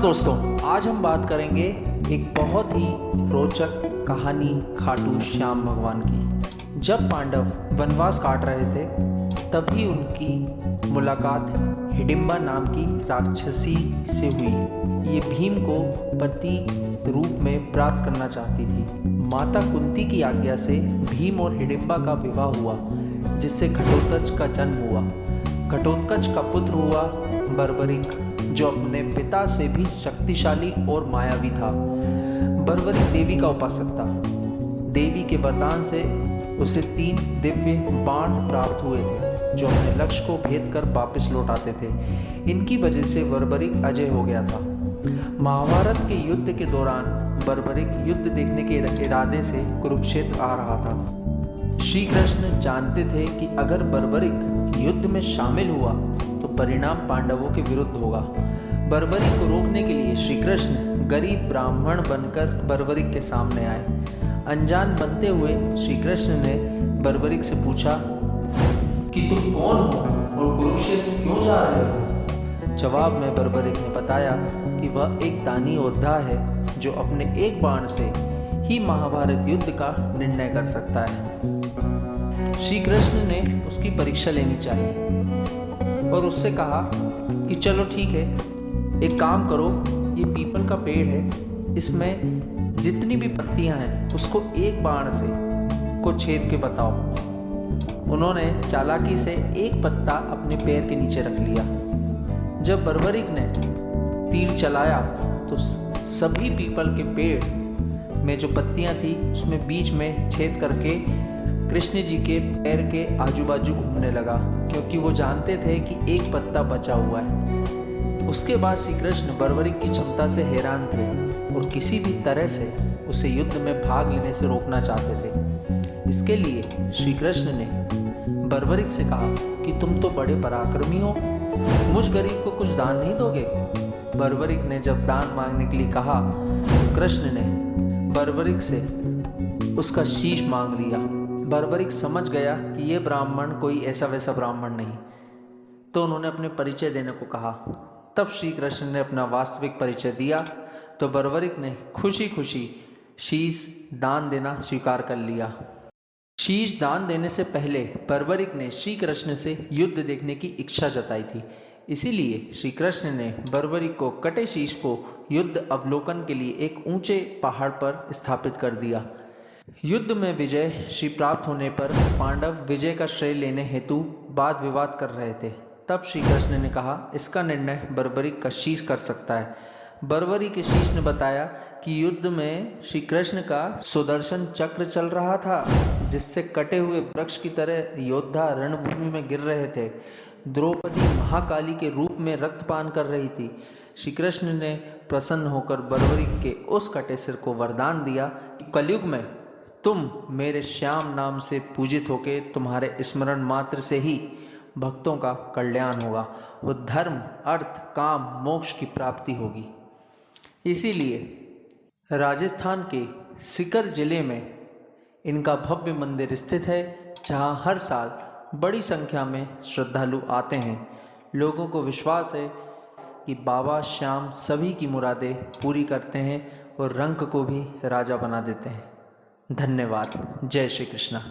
दोस्तों, आज हम बात करेंगे एक बहुत ही रोचक कहानी खाटू श्याम भगवान की। जब पांडव वनवास काट रहे थे तभी उनकी मुलाकात हिडिंबा नाम की राक्षसी से हुई। ये भीम को पति रूप में प्राप्त करना चाहती थी। माता कुंती की आज्ञा से भीम और हिडिंबा का विवाह हुआ, जिससे घटोत्कच का जन्म हुआ। घटोत्कच का पुत्र हुआ बर्बरिक, जो अपने पिता से भी शक्तिशाली और मायावी था। बर्बरिक देवी का उपासक था। देवी के वरदान से उसे 3 दिव्य बाण प्राप्त हुए थे, जो अपने लक्ष्य को भेद कर वापस लौट आते थे। इनकी वजह से बर्बरिक अजय हो गया था। महाभारत के युद्ध के दौरान बर्बरिक युद्ध देखने के इरादे से कुरुक्षेत्र आ रहा था। श्री कृष्ण जानते थे कि अगर बर्बरिक युद्ध में शामिल हुआ तो परिणाम पांडवों के विरुद्ध होगा। बर्बरिक को रोकने के लिए श्री कृष्ण गरीब ब्राह्मण बनकर बर्बरिक के सामने आए। अनजान बनते हुए श्री कृष्ण ने बर्बरिक से पूछा कि तुम कौन हो और कुरुक्षेत्र क्यों जा रहे हो। जवाब में बर्बरिक ने बताया कि वह एक दानी योद्धा है, जो अपने एक बाण से ही महाभारत युद्ध का निर्णय कर सकता है। श्री कृष्ण ने उसकी परीक्षा लेनी चाहिए और उससे कहा कि चलो ठीक है, एक काम करो, ये पीपल का पेड़ है, इसमें जितनी भी पत्तियां हैं उसको एक बाण से को छेद के बताओ। उन्होंने चालाकी से एक पत्ता अपने पैर के नीचे रख लिया। जब बर्बरिक ने तीर चलाया तो सभी पीपल के पेड़ में जो पत्तियां थी उसमें बीच में छेद करके कृष्ण जी के पैर के आजू बाजू घूमने लगा, क्योंकि वो जानते थे कि एक पत्ता बचा हुआ है। उसके बाद श्री कृष्ण बर्बरिक की क्षमता से हैरान थे और किसी भी तरह से उसे युद्ध में भाग लेने से रोकना चाहते थे। इसके लिए श्री कृष्ण ने बर्बरिक से कहा कि तुम तो बड़े पराक्रमी हो, मुझ गरीब को कुछ दान नहीं दोगे। बर्बरिक ने जब दान मांगने के लिए कहा तो कृष्ण ने बर्बरिक से उसका शीश मांग लिया। बर्बरिक समझ गया कि ये ब्राह्मण कोई ऐसा वैसा ब्राह्मण नहीं, तो उन्होंने अपने परिचय देने को कहा। तब श्री कृष्ण ने अपना वास्तविक परिचय दिया तो बर्बरिक ने खुशी खुशी शीश दान देना स्वीकार कर लिया। शीश दान देने से पहले बर्बरिक ने श्री कृष्ण से युद्ध देखने की इच्छा जताई थी। इसीलिए श्री कृष्ण ने बर्बरिक को कटे शीश को युद्ध अवलोकन के लिए एक ऊंचे पहाड़ पर स्थापित कर दिया। युद्ध में विजय श्री प्राप्त होने पर पांडव विजय का श्रेय लेने हेतु वाद विवाद कर रहे थे। तब श्री कृष्ण ने कहा, इसका निर्णय बर्बरिक का शीश कर सकता है। बर्बरिक के शीश ने बताया कि युद्ध में श्री कृष्ण का सुदर्शन चक्र चल रहा था, जिससे कटे हुए वृक्ष की तरह योद्धा रणभूमि में गिर रहे थे। द्रौपदी महाकाली के रूप में रक्तपान कर रही थी। श्री कृष्ण ने प्रसन्न होकर बर्बरिक के उस कटे सिर को वरदान दिया कि कलयुग में तुम मेरे श्याम नाम से पूजित होके तुम्हारे स्मरण मात्र से ही भक्तों का कल्याण होगा, वो धर्म अर्थ काम मोक्ष की प्राप्ति होगी। इसीलिए राजस्थान के सीकर जिले में इनका भव्य मंदिर स्थित है, जहां हर साल बड़ी संख्या में श्रद्धालु आते हैं। लोगों को विश्वास है कि बाबा श्याम सभी की मुरादें पूरी करते हैं और रंक को भी राजा बना देते हैं। धन्यवाद। जय श्री कृष्णा।